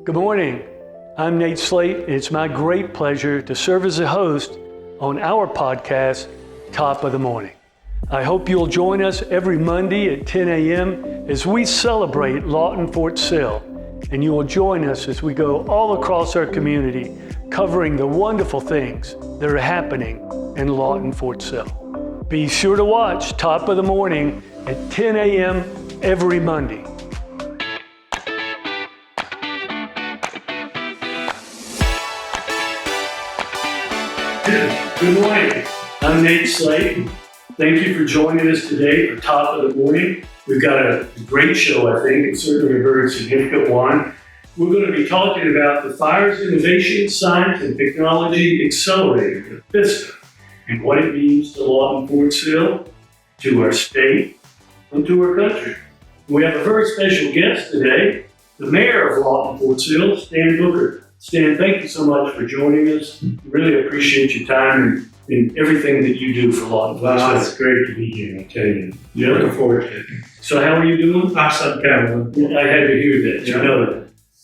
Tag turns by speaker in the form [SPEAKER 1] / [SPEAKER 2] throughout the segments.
[SPEAKER 1] Good morning. I'm Nate Slate, and it's my great pleasure to serve as a host on our podcast, Top of the Morning. I hope you'll join us every Monday at 10 a.m. as we celebrate Lawton Fort Sill, and you will join us as we go all across our community, covering the wonderful things that are happening in Lawton Fort Sill. Be sure to watch Top of the Morning at 10 a.m. every Monday. Good morning. I'm Nate Slate. Thank you for joining us today for Top of the Morning. We've got a great show, I think, and certainly a very significant one. We're going to be talking about the Fires Innovation, Science, and Technology Accelerator, Vista, and what it means to Lawton Fort Sill, to our state, and to our country. We have a very special guest today, the Mayor of Lawton Fort Sill, Stan Booker. Stan, thank you so much for joining us. Really appreciate your time and everything that you do for Lawton Fort Sill.
[SPEAKER 2] Well, it's great to be here, I tell you.
[SPEAKER 1] Yeah.
[SPEAKER 2] Looking forward to it.
[SPEAKER 1] So how are you doing?
[SPEAKER 2] Awesome, Cameron.
[SPEAKER 1] I had to hear that. You know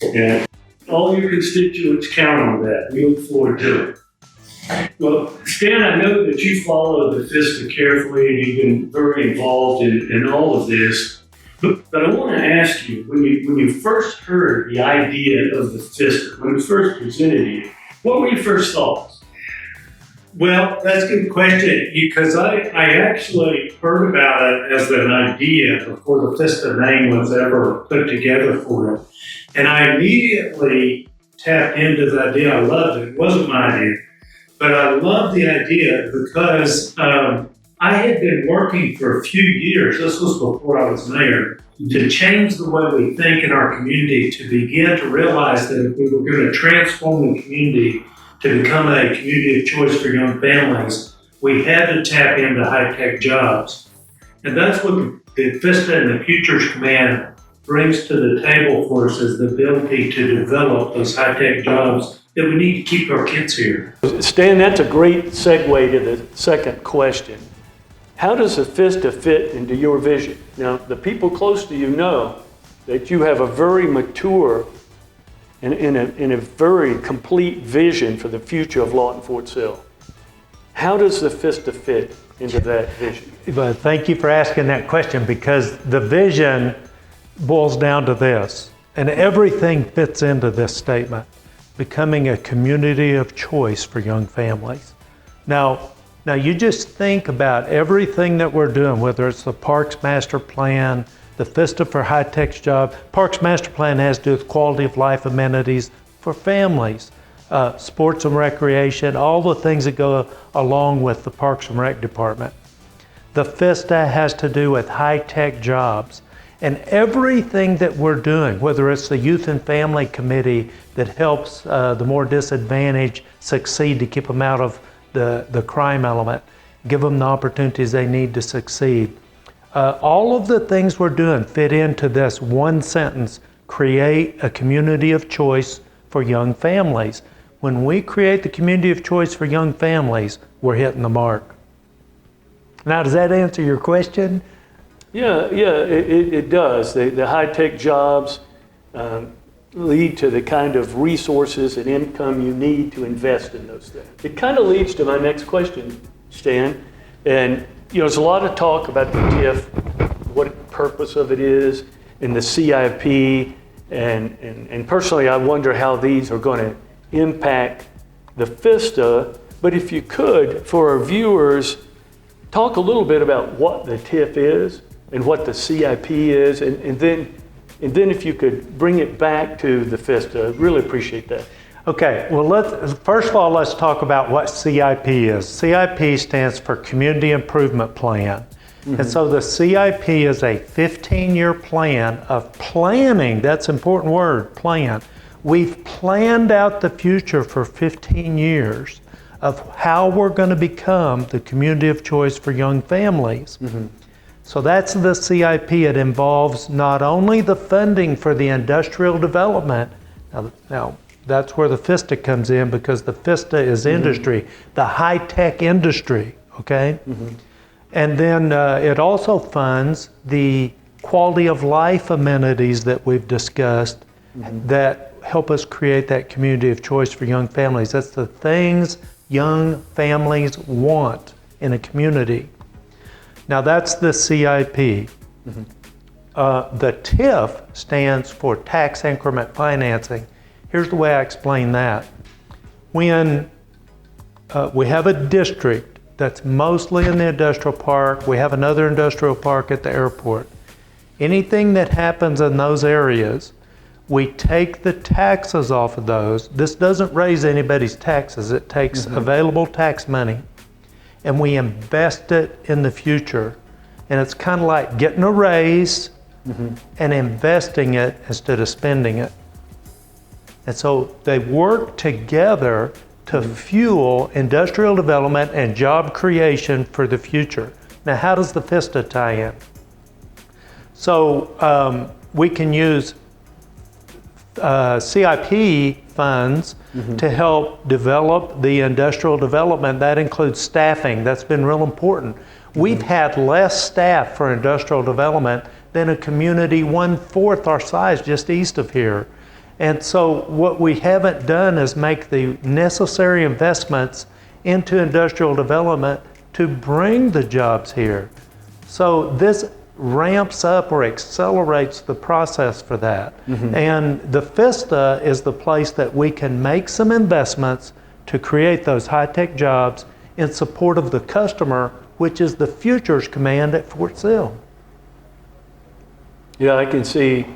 [SPEAKER 1] that.
[SPEAKER 2] Yeah.
[SPEAKER 1] All your constituents count on that. We look forward to it. Well, Stan, I know that you follow the Vista carefully and you've been very involved in all of this. But I want to ask you, when you first heard the idea of the Vista, when it was first presented to you, what were your first thoughts?
[SPEAKER 2] Well, that's a good question because I actually heard about it as an idea before the Vista name was ever put together for it. And I immediately tapped into the idea. I loved it. It wasn't my idea. But I loved the idea because I had been working for a few years, this was before I was mayor, to change the way we think in our community, to begin to realize that if we were going to transform the community to become a community of choice for young families, we had to tap into high-tech jobs. And that's what the Vista and the Futures Command brings to the table for us, is the ability to develop those high-tech jobs that we need to keep our kids here.
[SPEAKER 1] Stan, that's a great segue to the second question. How does the Vista fit into your vision? Now, the people close to you know that you have a very mature and a very complete vision for the future of Lawton Fort Sill. How does the Vista fit into that vision?
[SPEAKER 3] But thank you for asking that question, because the vision boils down to this, and everything fits into this statement: becoming a community of choice for young families. Now you just think about everything that we're doing, whether it's the Parks Master Plan, the Vista for High Tech Job. Parks Master Plan has to do with quality of life amenities for families, sports and recreation, all the things that go along with the Parks and Rec Department. The Vista has to do with high tech jobs. And everything that we're doing, whether it's the Youth and Family Committee that helps the more disadvantaged succeed to keep them out of the crime element, give them the opportunities they need to succeed. All of the things we're doing fit into this one sentence: create a community of choice for young families. When we create the community of choice for young families, we're hitting the mark. Now, does that answer your question?
[SPEAKER 1] Yeah, it does. The high-tech jobs lead to the kind of resources and income you need to invest in those things. It kind of leads to my next question, Stan. And there's a lot of talk about the TIF, what the purpose of it is, and the CIP. And personally, I wonder how these are going to impact the Vista. But if you could, for our viewers, talk a little bit about what the TIF is and what the CIP is, and then if you could bring it back to the Vista, I'd really appreciate that.
[SPEAKER 3] Okay, well, first of all, let's talk about what CIP is. CIP stands for Community Improvement Plan. Mm-hmm. And so the CIP is a 15-year plan of planning. That's an important word, plan. We've planned out the future for 15 years of how we're going to become the community of choice for young families. Mm-hmm. So that's the CIP. It involves not only the funding for the industrial development. Now that's where the Vista comes in, because the Vista is industry, the high-tech industry, okay? Mm-hmm. And then it also funds the quality of life amenities that we've discussed that help us create that community of choice for young families. That's the things young families want in a community. Now that's the CIP. The TIF stands for tax increment financing. Here's the way I explain that. When we have a district that's mostly in the industrial park, we have another industrial park at the airport. Anything that happens in those areas, we take the taxes off of those. This doesn't raise anybody's taxes. It takes available tax money and we invest it in the future. And it's kind of like getting a raise and investing it instead of spending it. And so they work together to fuel industrial development and job creation for the future. Now, how does the Vista tie in? So we can use CIP funds to help develop the industrial development. That includes staffing. That's been real important. We've had less staff for industrial development than a community 1/4 our size just east of here. And so what we haven't done is make the necessary investments into industrial development to bring the jobs here. So this ramps up or accelerates the process for that. And the Vista is the place that we can make some investments to create those high-tech jobs in support of the customer, which is the Futures Command at Fort Sill.
[SPEAKER 1] Yeah, I can see,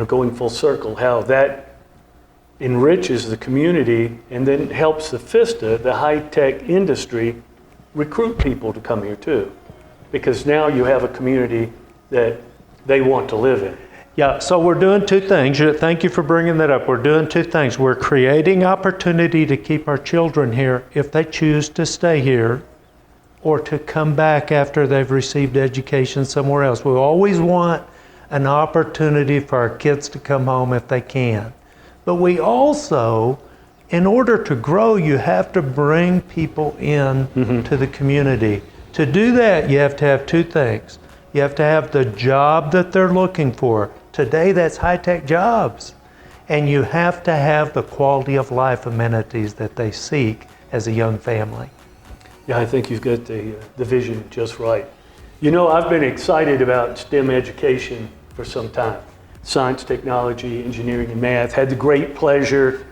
[SPEAKER 1] going full circle, how that enriches the community and then helps the Vista, the high-tech industry, recruit people to come here too. Because now you have a community that they want to live in.
[SPEAKER 3] Yeah, so we're doing two things. Thank you for bringing that up. We're doing two things. We're creating opportunity to keep our children here if they choose to stay here or to come back after they've received education somewhere else. We always want an opportunity for our kids to come home if they can. But we also, in order to grow, you have to bring people in to the community. To do that, you have to have two things. You have to have the job that they're looking for. Today, that's high-tech jobs. And you have to have the quality of life amenities that they seek as a young family.
[SPEAKER 1] Yeah, I think you've got the vision just right. I've been excited about STEM education for some time. Science, technology, engineering, and math. Had the great pleasure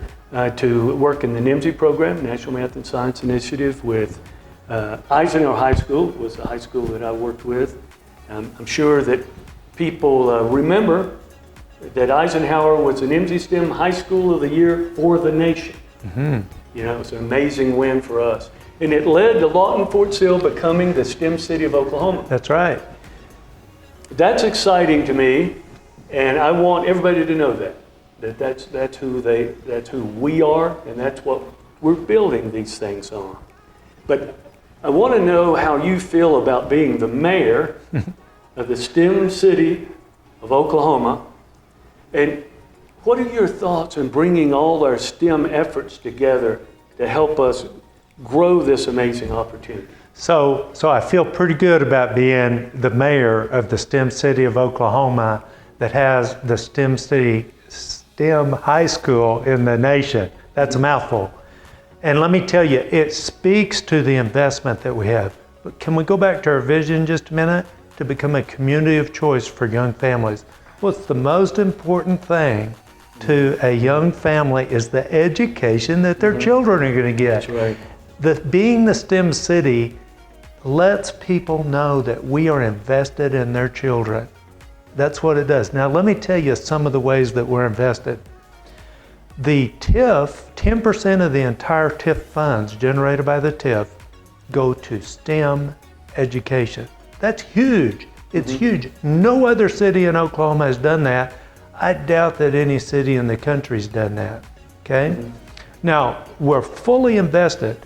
[SPEAKER 1] to work in the NIMSI program, National Math and Science Initiative, with Eisenhower High School was the high school that I worked with. I'm sure that people remember that Eisenhower was an NIMSI STEM High School of the Year for the nation. It was an amazing win for us. And it led to Lawton Fort Sill becoming the STEM city of Oklahoma.
[SPEAKER 3] That's right.
[SPEAKER 1] That's exciting to me, and I want everybody to know that's who we are, and that's what we're building these things on. But I want to know how you feel about being the mayor of the STEM city of Oklahoma, and what are your thoughts on bringing all our STEM efforts together to help us grow this amazing opportunity?
[SPEAKER 3] So I feel pretty good about being the mayor of the STEM city of Oklahoma that has the STEM high school in the nation. That's a mouthful. And let me tell you, it speaks to the investment that we have. But can we go back to our vision just a minute? To become a community of choice for young families. What's the most important thing to a young family is the education that their children are going to get.
[SPEAKER 1] That's right.
[SPEAKER 3] Being the STEM city lets people know that we are invested in their children. That's what it does. Now let me tell you some of the ways that we're invested. The TIF, 10% of the entire TIF funds generated by the TIF go to STEM education. That's huge. It's huge. No other city in Oklahoma has done that. I doubt that any city in the country's done that, okay? Now, we're fully invested.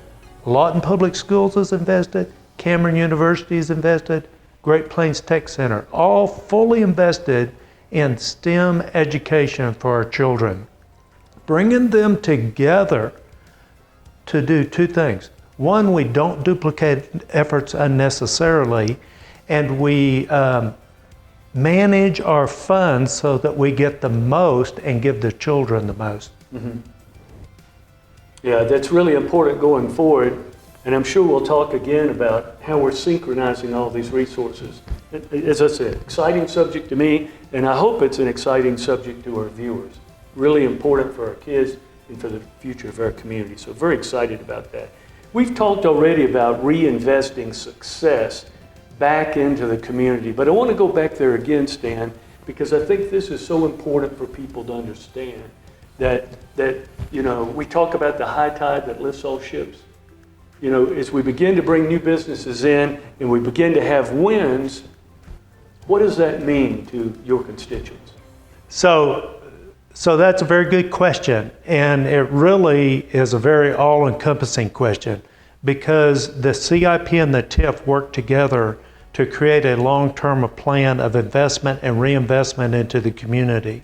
[SPEAKER 3] Lawton Public Schools is invested, Cameron University is invested, Great Plains Tech Center, all fully invested in STEM education for our children. Bringing them together to do two things. One, we don't duplicate efforts unnecessarily, and we manage our funds so that we get the most and give the children the most.
[SPEAKER 1] Yeah, that's really important going forward. And I'm sure we'll talk again about how we're synchronizing all these resources. As I said, exciting subject to me, and I hope it's an exciting subject to our viewers. Really important for our kids and for the future of our community. So very excited about that. We've talked already about reinvesting success back into the community, but I want to go back there again, Stan, because I think this is so important for people to understand that we talk about the high tide that lifts all ships. As we begin to bring new businesses in and we begin to have wins, what does that mean to your constituents?
[SPEAKER 3] So that's a very good question, and it really is a very all-encompassing question, because the CIP and the TIF work together to create a long-term plan of investment and reinvestment into the community.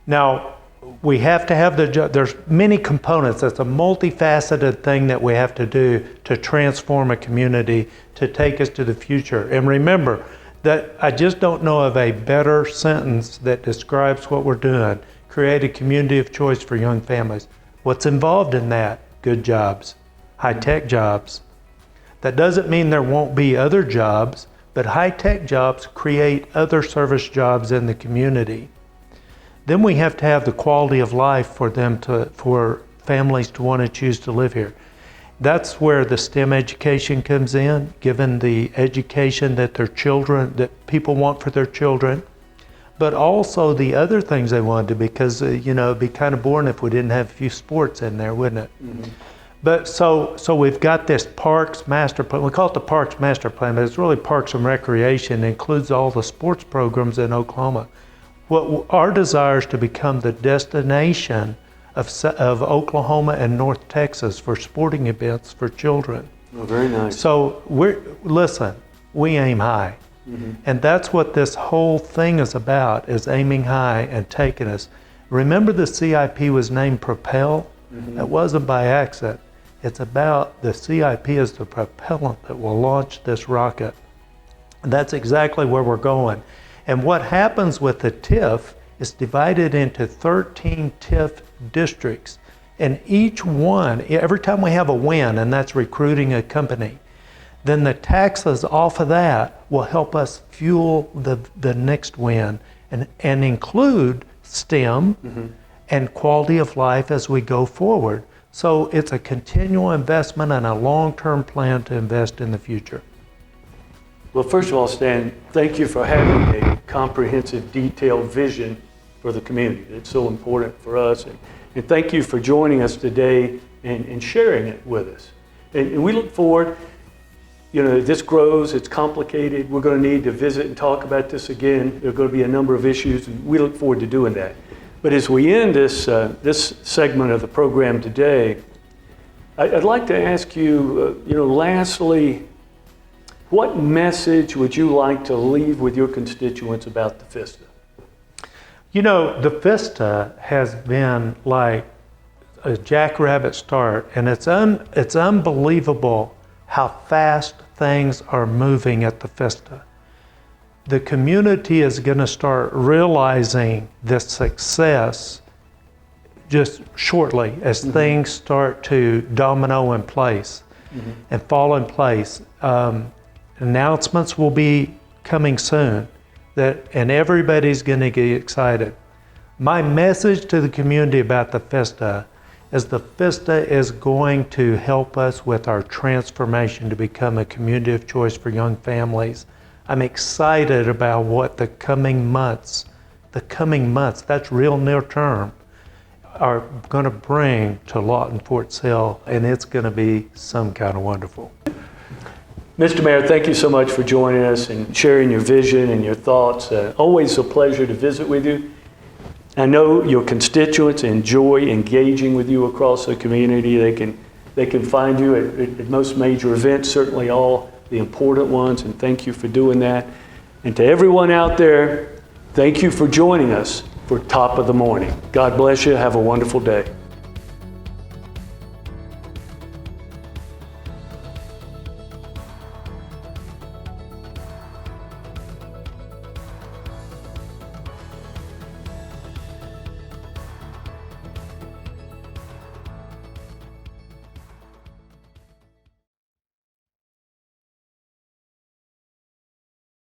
[SPEAKER 3] Now, we have to have there's many components. It's a multifaceted thing that we have to do to transform a community, to take us to the future. And remember that I just don't know of a better sentence that describes what we're doing. Create a community of choice for young families. What's involved in that? Good jobs, high-tech jobs. That doesn't mean there won't be other jobs, but high-tech jobs create other service jobs in the community. Then we have to have the quality of life for families to want to choose to live here. That's where the STEM education comes in, given the education that that people want for their children, but also the other things they want to, because it'd be kind of boring if we didn't have a few sports in there, wouldn't it? Mm-hmm. But so we've got this Parks Master Plan. We call it the Parks Master Plan, but it's really Parks and Recreation. It includes all the sports programs in Oklahoma. What our desire is to become the destination of Oklahoma and North Texas for sporting events for children.
[SPEAKER 1] Oh, very nice.
[SPEAKER 3] So we aim high. Mm-hmm. And that's what this whole thing is about, is aiming high and taking us. Remember, the CIP was named Propel? Mm-hmm. That wasn't by accident. It's about the CIP as the propellant that will launch this rocket. And that's exactly where we're going. And what happens with the TIF is divided into 13 TIF districts. And each one, every time we have a win, and that's recruiting a company, then the taxes off of that will help us fuel the next win and include STEM mm-hmm. and quality of life as we go forward. So it's a continual investment and a long-term plan to invest in the future.
[SPEAKER 1] Well, first of all, Stan, thank you for having a comprehensive, detailed vision for the community. It's so important for us. And thank you for joining us today and sharing it with us. And we look forward, this grows, it's complicated. We're going to need to visit and talk about this again. There are going to be a number of issues, and we look forward to doing that. But as we end this segment of the program today, I'd like to ask you, lastly, what message would you like to leave with your constituents about the Vista?
[SPEAKER 3] The Vista has been like a jackrabbit start, and it's unbelievable how fast things are moving at the Vista. The community is going to start realizing this success just shortly as mm-hmm. things start to domino in place mm-hmm. and fall in place. Announcements will be coming soon, and everybody's going to get excited. My message to the community about the Vista is the Vista is going to help us with our transformation to become a community of choice for young families. I'm excited about what the coming months, that's real near term, are going to bring to Lawton Fort Sill, and it's going to be some kind of wonderful.
[SPEAKER 1] Mr. Mayor, thank you so much for joining us and sharing your vision and your thoughts. Always a pleasure to visit with you. I know your constituents enjoy engaging with you across the community. They can find you at most major events, certainly all the important ones, and thank you for doing that. And to everyone out there, thank you for joining us for Top of the Morning. God bless you. Have a wonderful day.